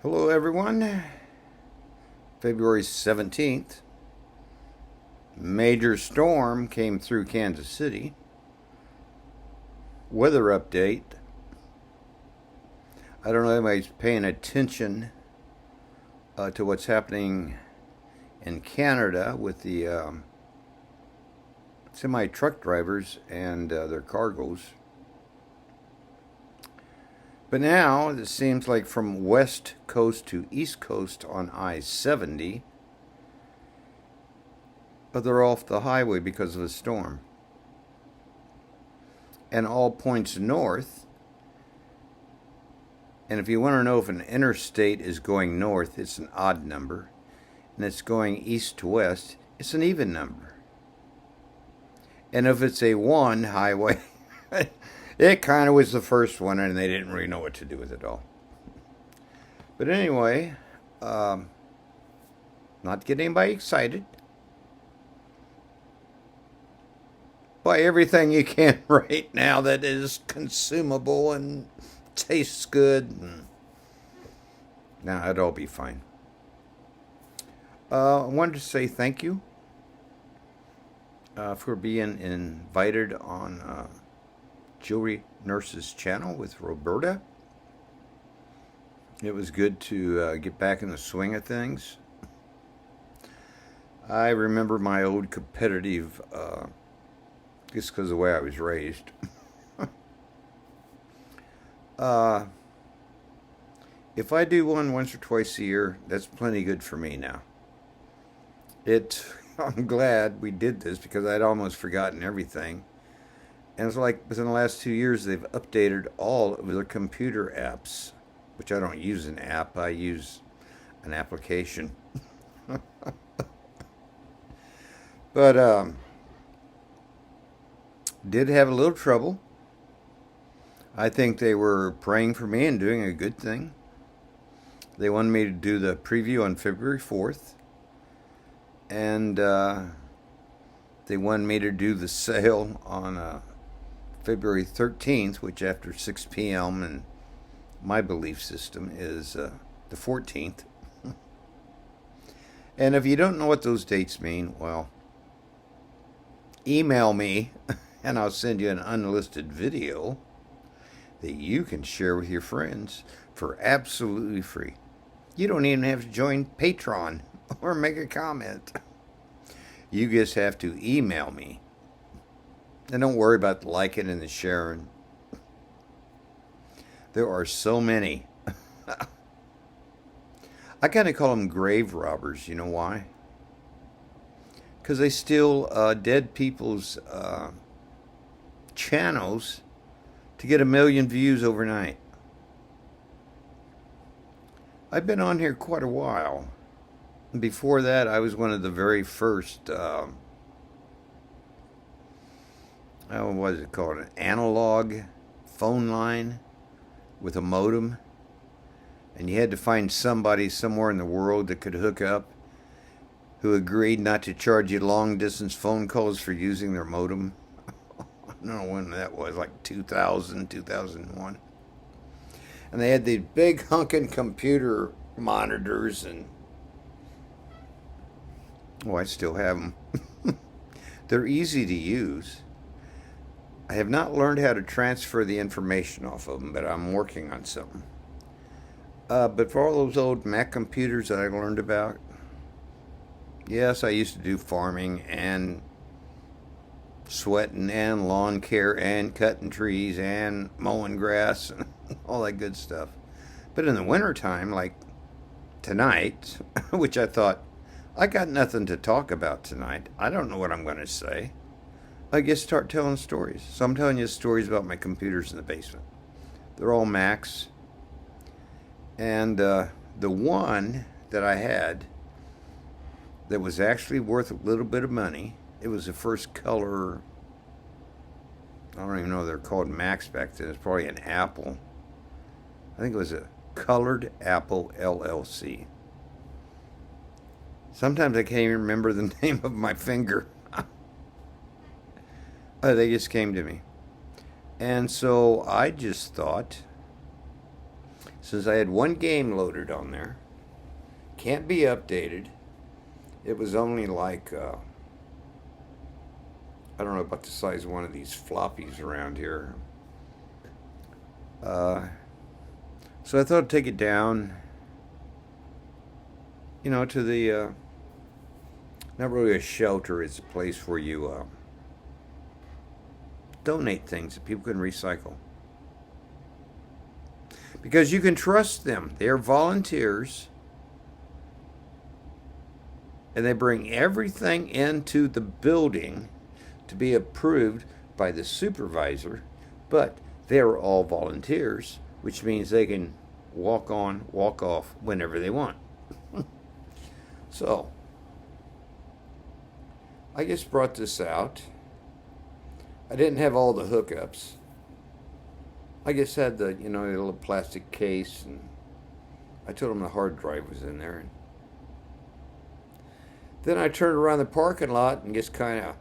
Hello, everyone. February 17th. Major storm came through Kansas City. Weather update. I don't know if anybody's paying attention to what's happening in Canada with the semi truck drivers and their cargoes. But now it seems like from west coast to east coast on I-70, they're off the highway because of a storm. And all points north. And if you want to know if an interstate is going north, it's an odd number. And it's going east to west, it's an even number. And if it's a one highway, it kind of was the first one, and they didn't really know what to do with it all. But anyway, not getting anybody excited. Buy everything you can right now that is consumable and tastes good. Now, it'll all be fine. I wanted to say thank you for being invited on Jewelry Nurse's channel with Roberta. It was good to get back in the swing of things. I remember my old competitive, just because of the way I was raised. If I do one once or twice a year, that's plenty good for me now. I'm glad we did this because I'd almost forgotten everything. And it's like within the last 2 years, they've updated all of their computer apps, which I don't use an app, I use an application. But did have a little trouble. I think they were praying for me and doing a good thing. They wanted me to do the preview on February 4th. And they wanted me to do the sale on February 13th, which after 6 p.m. in my belief system is the 14th. And if you don't know what those dates mean, well, email me and I'll send you an unlisted video that you can share with your friends for absolutely free. You don't even have to join Patreon or make a comment. You just have to email me. And don't worry about the liking and the sharing. There are so many. I kind of call them grave robbers. You know why? Because they steal dead people's channels to get 1 million views overnight. I've been on here quite a while. Before that, I was one of the very first, what was it called? An analog phone line with a modem. And you had to find somebody somewhere in the world that could hook up who agreed not to charge you long distance phone calls for using their modem. I don't know when that was, like 2000, 2001. And they had these big hunkin' computer monitors, and I still have them. They're easy to use. I have not learned how to transfer the information off of them, but I'm working on something. But for all those old Mac computers that I learned about, yes, I used to do farming and sweating and lawn care and cutting trees and mowing grass and all that good stuff. But in the wintertime, like tonight, which I thought, I got nothing to talk about tonight. I don't know what I'm going to say. I guess start telling stories. So I'm telling you stories about my computers in the basement. They're all Macs. And the one that I had that was actually worth a little bit of money, it was the first color, I don't even know if they're called Macs back then. It's probably an Apple. I think it was a Colored Apple LLC. Sometimes I can't even remember the name of my finger. They just came to me. And so I just thought, since I had one game loaded on there, can't be updated. It was only like, I don't know about the size of one of these floppies around here. So I thought I'd take it down, to the, not really a shelter, it's a place where you donate things that people can recycle. Because you can trust them. They're volunteers. And they bring everything into the building to be approved by the supervisor. But they're all volunteers, which means they can walk on, walk off whenever they want. So, I just brought this out. I didn't have all the hookups. I just had the, the little plastic case, and I told them the hard drive was in there. And then I turned around the parking lot and just kind of,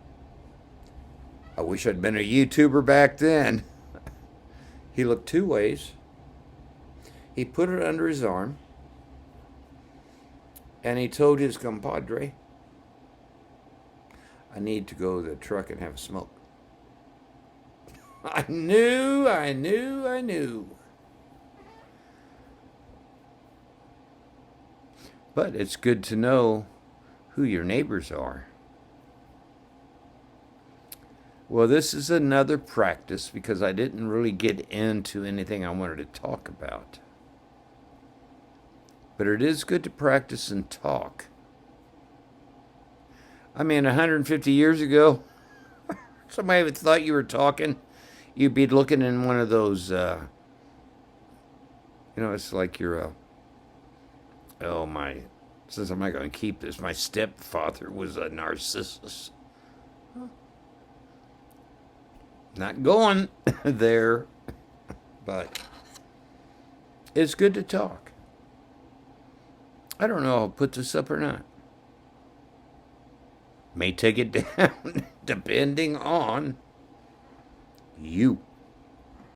I wish I'd been a YouTuber back then. He looked two ways. He put it under his arm, and he told his compadre, I need to go to the truck and have a smoke. I knew. But it's good to know who your neighbors are. Well, this is another practice because I didn't really get into anything I wanted to talk about. But it is good to practice and talk. I mean, 150 years ago, somebody would thought you were talking. You'd be looking in one of those, it's like you're since I'm not going to keep this, my stepfather was a narcissist. Not going there, but it's good to talk. I don't know if I'll put this up or not. May take it down, depending on you.